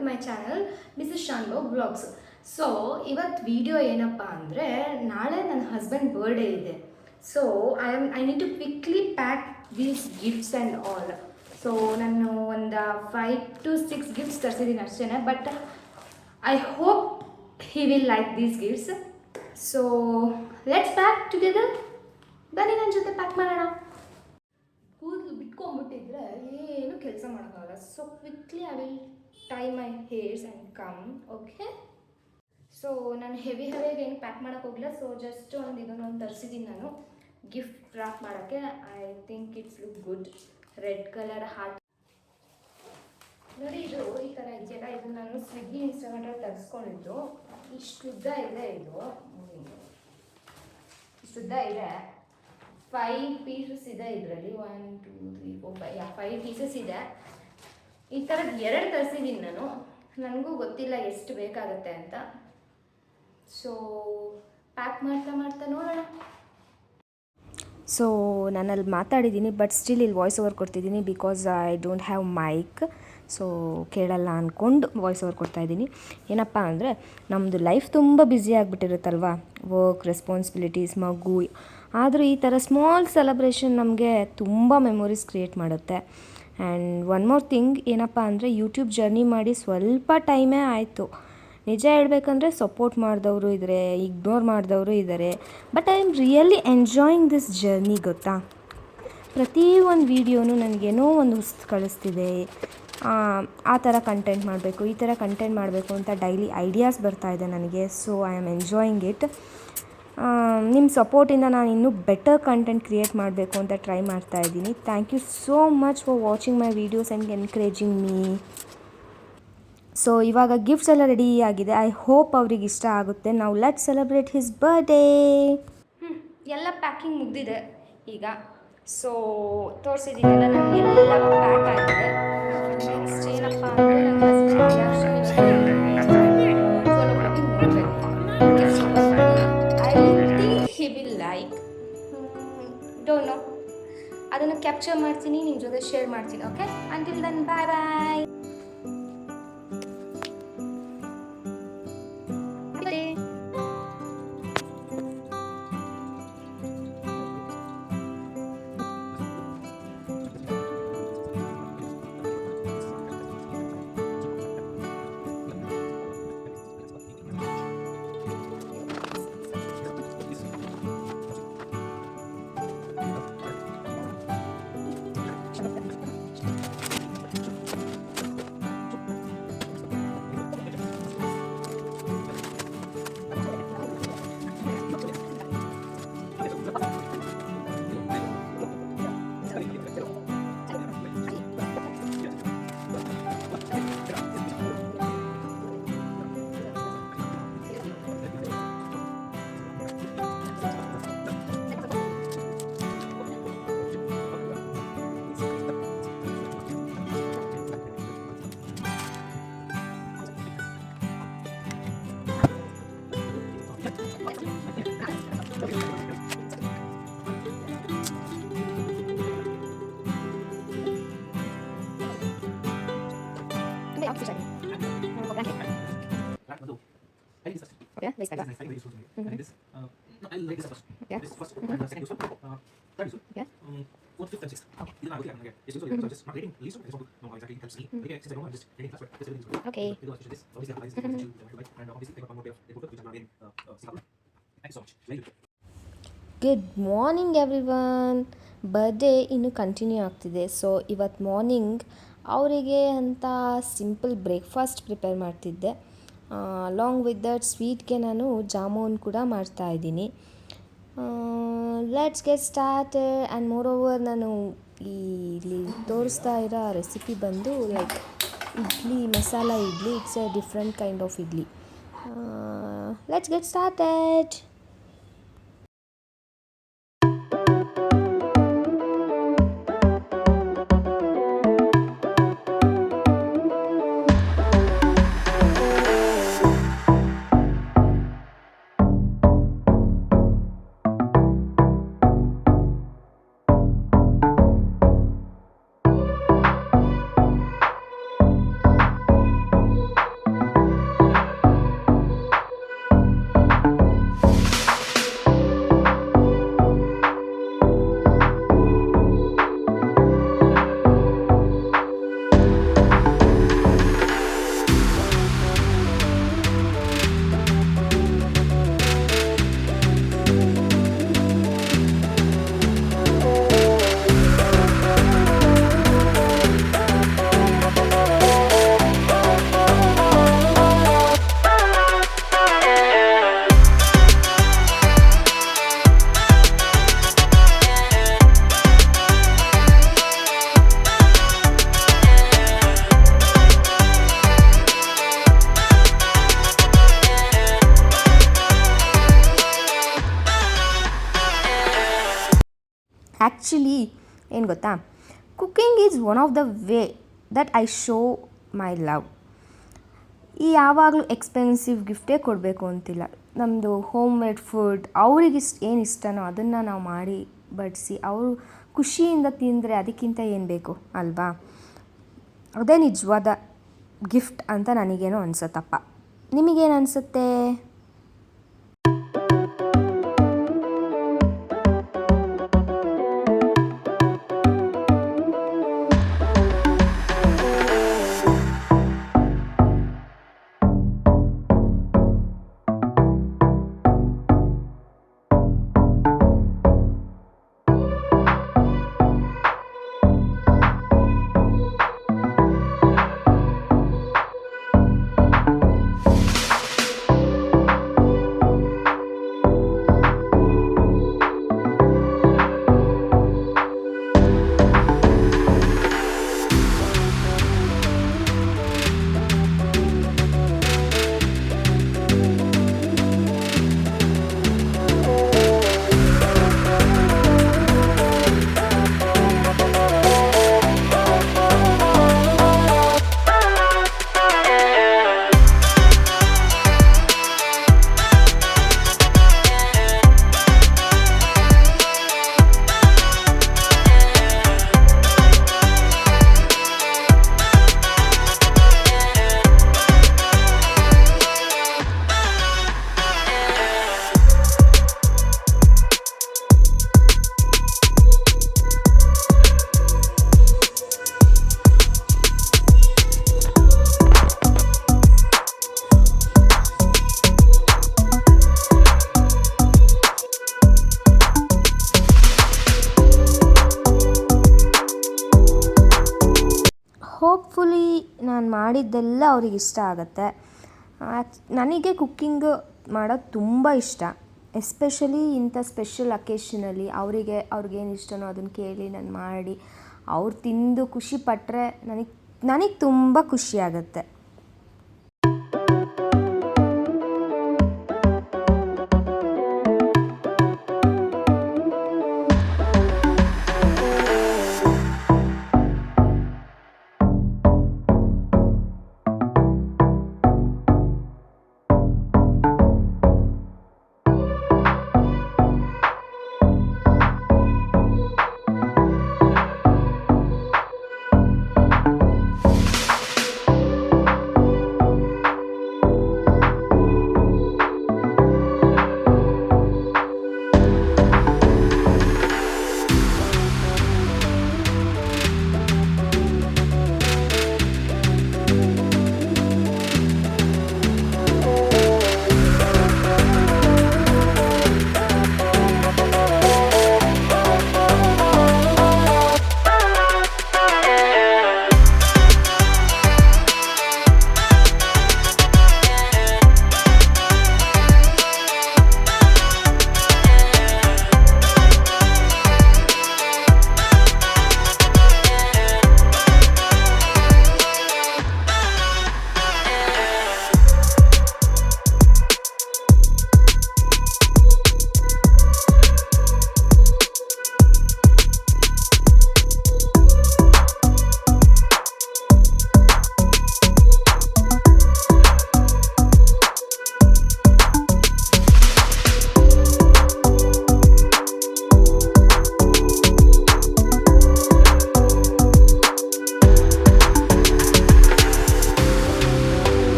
To my channel Mrs Shanbhog blogs. So ಇವತ್ತು video ಏನಪ್ಪ ಅಂದರೆ, ನಾಳೆ ನನ್ನ ಹಸ್ಬೆಂಡ್ ಬರ್ಡೇ ಇದೆ. So I need to quickly pack these gifts and all. So ನಾನು ಒಂದು 5 to 6 ಗಿಫ್ಟ್ಸ್ ತರಿಸಿದ್ದೀನಿ ಅಷ್ಟೇ. But I hope he will like these gifts. So let's pack together. ಬನ್ನಿ ನನ್ನ ಜೊತೆ ಪ್ಯಾಕ್ ಮಾಡೋಣ. ಕೂದಲು ಬಿಟ್ಕೊಂಡ್ಬಿಟ್ಟಿದ್ರೆ ಏನು ಕೆಲಸ ಮಾಡೋಕ್ಕಾಗಲ್ಲ. So quickly I will tie my hairs and come. Okay, so ನಾನು ಹೆವಿಯಾಗಿ ಏನು ಪ್ಯಾಕ್ ಮಾಡೋಕ್ಕೆ ಹೋಗಿಲ್ಲ. ಸೊ ಜಸ್ಟ್ ಇದನ್ನೊಂದು ತರಿಸಿದ್ದೀನಿ ನಾನು ಗಿಫ್ಟ್ ರ್ಯಾಪ್ ಮಾಡೋಕ್ಕೆ. I think it's look good. Red colour heart ನೋಡಿ, ಇದು ಈ ಥರ ಇದೆಯಲ್ಲ, ಇದು ನಾನು ಸ್ವಿಗ್ಗಿ ಇನ್ಸ್ಟಾಗ್ರಾಮಲ್ಲಿ ತರಿಸ್ಕೊಂಡಿದ್ದು. ಇಷ್ಟು ಉದ್ದ ಇದೆ, ಇಷ್ಟುದ್ದ ಇದೆ. 5 ಪೀಸಸ್ ಇದೆ ಇದರಲ್ಲಿ. 1 2 3 4 5 ಪೀಸಸ್ ಇದೆ. ಈ ಥರದ್ದು 2 ತರಿಸಿದ್ದೀನಿ ನಾನು. ನನಗೂ ಗೊತ್ತಿಲ್ಲ ಎಷ್ಟು ಬೇಕಾಗುತ್ತೆ ಅಂತ. ಸೊ ಪ್ಯಾಕ್ ಮಾಡ್ತಾ ನೋಡೋಣ. ಸೊ ನಾನಲ್ಲಿ ಮಾತಾಡಿದ್ದೀನಿ, ಬಟ್ ಸ್ಟಿಲ್ ಇಲ್ಲಿ ವಾಯ್ಸ್ ಓವರ್ ಕೊಡ್ತಿದ್ದೀನಿ because I don't have mic. So ಕೇಳಲ್ಲ ಅಂದ್ಕೊಂಡು ವಾಯ್ಸ್ ಓವರ್ ಕೊಡ್ತಾಯಿದ್ದೀನಿ. ಏನಪ್ಪ ಅಂದರೆ, ನಮ್ಮದು ಲೈಫ್ ತುಂಬ ಬ್ಯುಸಿ ಆಗಿಬಿಟ್ಟಿರುತ್ತಲ್ವ, ವರ್ಕ್, ರೆಸ್ಪಾನ್ಸಿಬಿಲಿಟೀಸ್, ಮಗು. ಆದರೂ ಈ ಥರ ಸ್ಮಾಲ್ ಸೆಲೆಬ್ರೇಷನ್ ನಮಗೆ ತುಂಬ ಮೆಮೊರೀಸ್ ಕ್ರಿಯೇಟ್ ಮಾಡುತ್ತೆ. ಆ್ಯಂಡ್ ಒನ್ ಮೋರ್ ಥಿಂಗ್ ಏನಪ್ಪ ಅಂದರೆ, ಯೂಟ್ಯೂಬ್ ಜರ್ನಿ ಮಾಡಿ ಸ್ವಲ್ಪ ಟೈಮೇ ಆಯಿತು. ನಿಜ ಹೇಳಬೇಕಂದ್ರೆ ಸಪೋರ್ಟ್ ಮಾಡಿದವರು ಇದ್ದಾರೆ, ಇಗ್ನೋರ್ ಮಾಡಿದವರು ಇದ್ದಾರೆ. But I am really enjoying this journey, ಗೊತ್ತಾ. ಪ್ರತಿ ಒಂದು ವೀಡಿಯೋನು ನನಗೇನೋ ಒಂದು ಹೊಸ್ತು ಕಳಿಸ್ತಿದೆ. ಆ ಥರ ಕಂಟೆಂಟ್ ಮಾಡಬೇಕು, ಈ ಥರ ಕಂಟೆಂಟ್ ಮಾಡಬೇಕು ಅಂತ ಡೈಲಿ ಐಡಿಯಾಸ್ ಬರ್ತಾಯಿದೆ ನನಗೆ. So I am enjoying it. ನಿಮ್ಮ ಸಪೋರ್ಟಿಂದ ನಾನು ಇನ್ನೂ ಬೆಟರ್ ಕಂಟೆಂಟ್ ಕ್ರಿಯೇಟ್ ಮಾಡಬೇಕು ಅಂತ ಟ್ರೈ ಮಾಡ್ತಾಯಿದ್ದೀನಿ. Thank you so much for watching my videos and encouraging me. So ಇವಾಗ ಗಿಫ್ಟ್ಸ್ ಎಲ್ಲ ರೆಡಿ ಆಗಿದೆ. ಐ ಹೋಪ್ ಅವ್ರಿಗೆ ಇಷ್ಟ ಆಗುತ್ತೆ. ನಾವು ಲೆಟ್ ಸೆಲೆಬ್ರೇಟ್ ಹಿಸ್ ಬರ್ಡೇ. ಎಲ್ಲ ಪ್ಯಾಕಿಂಗ್ ಮುಗ್ದಿದೆ ಈಗ. ಸೊ ತೋರಿಸಿದ್ದೀನಲ್ಲ, ನನಗೆಲ್ಲ ಪ್ಯಾಕ್ ಆಗಿದೆ. ನೆಕ್ಸ್ಟ್ ಏನಪ್ಪ ಅಂದರೆ, ಹಿ ವಿಲ್ ಲೈಕ್, ಡೋಂಟ್ ನೋ. ಅದನ್ನು ಕ್ಯಾಪ್ಚರ್ ಮಾಡ್ತೀನಿ, ನಿಮ್ಮ ಜೊತೆ ಶೇರ್ ಮಾಡ್ತೀನಿ. Okay, until then, bye bye. Okay, nice. I'll like this first. Yeah. This first and the second useful. Third useful. Yeah. Fourth, fifth, and sixth. Okay. These are not okay. It's useful. So just not rating least one. I just want to know exactly helps me. Okay, since I don't know, I'm just rating class. This everything is good. Okay. We do this. Obviously, I have this. And obviously, I got one more day of input, which I'm not in Singapore. Thank you so much. Very good. Good morning everyone. Birthday ಇನ್ನೂ continue ಆಗ್ತಿದೆ. So ಇವತ್ತು morning ಅವರಿಗೆ ಅಂತ simple breakfast prepare ಮಾಡ್ತಿದ್ದೆ. Along with that ಸ್ವೀಟ್ಗೆ ನಾನು ಜಾಮೂನ್ ಕೂಡ ಮಾಡ್ತಾಯಿದ್ದೀನಿ. Let's get start. And more over ನಾನು ಇಲ್ಲಿ ತೋರಿಸ್ತಾ ಇರೋ ರೆಸಿಪಿ ಬಂದು like idli, masala idli. It's A different kind of idli. Let's get started. Actually ಏನು ಗೊತ್ತಾ, cooking is one of the way that I show my love. ಯಾವಾಗಲೂ ಎಕ್ಸ್ಪೆನ್ಸಿವ್ ಗಿಫ್ಟೇ ಕೊಡಬೇಕು ಅಂತಿಲ್ಲ. ನಮ್ಮದು ಹೋಮ್ ಮೇಡ್ ಫುಡ್ ಅವ್ರಿಗೆ ಏನು ಇಷ್ಟನೋ ಅದನ್ನು ನಾವು ಮಾಡಿ ಬಡಿಸಿ ಅವರು ಖುಷಿಯಿಂದ ತಿಂದರೆ ಅದಕ್ಕಿಂತ ಏನು ಬೇಕು ಅಲ್ವಾ? ಅದೇ ನಿಜವಾದ ಗಿಫ್ಟ್ ಅಂತ ನನಗೇನೋ ಅನಿಸುತ್ತಪ್ಪ. ನಿಮಗೇನು ಅನಿಸುತ್ತೆ? ಹೋಪ್ಫುಲಿ ನಾನು ಮಾಡಿದ್ದೆಲ್ಲ ಅವ್ರಿಗೆ ಇಷ್ಟ ಆಗುತ್ತೆ. ನನಗೆ ಕುಕ್ಕಿಂಗ್ ಮಾಡೋದು ತುಂಬ ಇಷ್ಟ. ಎಸ್ಪೆಷಲಿ ಇಂಥ ಸ್ಪೆಷಲ್ ಅಕೇಶನಲ್ಲಿ ಅವ್ರಿಗೇನು ಇಷ್ಟನೋ ಅದನ್ನು ಕೇಳಿ ನಾನು ಮಾಡಿ ಅವ್ರು ತಿಂದು ಖುಷಿ ಪಟ್ಟರೆ ನನಗೆ ತುಂಬ ಖುಷಿಯಾಗುತ್ತೆ.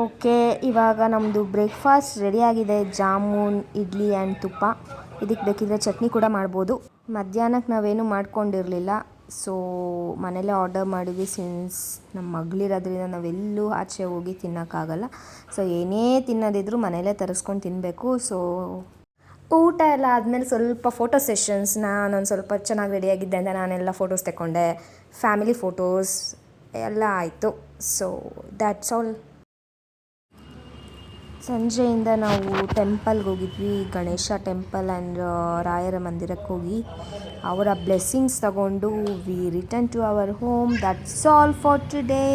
ಓಕೆ, ಇವಾಗ ನಮ್ಮದು ಬ್ರೇಕ್ಫಾಸ್ಟ್ ರೆಡಿಯಾಗಿದೆ. ಜಾಮೂನ್, ಇಡ್ಲಿ ಆ್ಯಂಡ್ ತುಪ್ಪ. ಇದಕ್ಕೆ ಬೇಕಿದ್ರೆ ಚಟ್ನಿ ಕೂಡ ಮಾಡ್ಬೋದು. ಮಧ್ಯಾಹ್ನಕ್ಕೆ ನಾವೇನು ಮಾಡ್ಕೊಂಡಿರಲಿಲ್ಲ, ಸೊ ಮನೇಲೇ ಆರ್ಡರ್ ಮಾಡಿದ್ವಿ. ಸಿನ್ಸ್ ನಮ್ಮ ಮಗಳಿರೋದ್ರಿಂದ ನಾವೆಲ್ಲೂ ಆಚೆ ಹೋಗಿ ತಿನ್ನೋಕ್ಕಾಗಲ್ಲ. ಸೊ ಏನೇ ತಿನ್ನೋದಿದ್ರು ಮನೇಲೇ ತರಿಸ್ಕೊಂಡು ತಿನ್ನಬೇಕು. ಸೊ ಊಟ ಎಲ್ಲ ಆದಮೇಲೆ ಸ್ವಲ್ಪ ಫೋಟೋ ಸೆಷನ್ಸ್, ನಾನೊಂದು ಸ್ವಲ್ಪ ಚೆನ್ನಾಗಿ ರೆಡಿಯಾಗಿದ್ದೆ ಅಂತ ನಾನೆಲ್ಲ ಫೋಟೋಸ್ ತಗೊಂಡೆ, ಫ್ಯಾಮಿಲಿ ಫೋಟೋಸ್ ಎಲ್ಲ ಆಯಿತು. So that's all. ಸಂಜೆಯಿಂದ ನಾವು ಟೆಂಪಲ್ಗೆ ಹೋಗಿದ್ವಿ, ಗಣೇಶ ಟೆಂಪಲ್ ಆ್ಯಂಡ್ ರಾಯರ ಮಂದಿರಕ್ಕೆ ಹೋಗಿ ಅವರ ಬ್ಲೆಸ್ಸಿಂಗ್ಸ್ ತಗೊಂಡು we return to our home. That's all for today.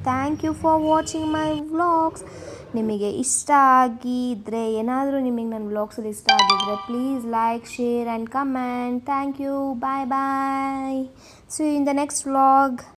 Thank you for watching my vlogs. ನಿಮಗೆ ಇಷ್ಟ ಆಗಿದ್ದರೆ, ಏನಾದರೂ ನಿಮಗೆ ನನ್ನ ವ್ಲಾಗ್ಸಲ್ಲಿ ಇಷ್ಟ ಆಗಿದ್ದರೆ please like, share and comment. Thank you. Bye bye. See you in the next vlog.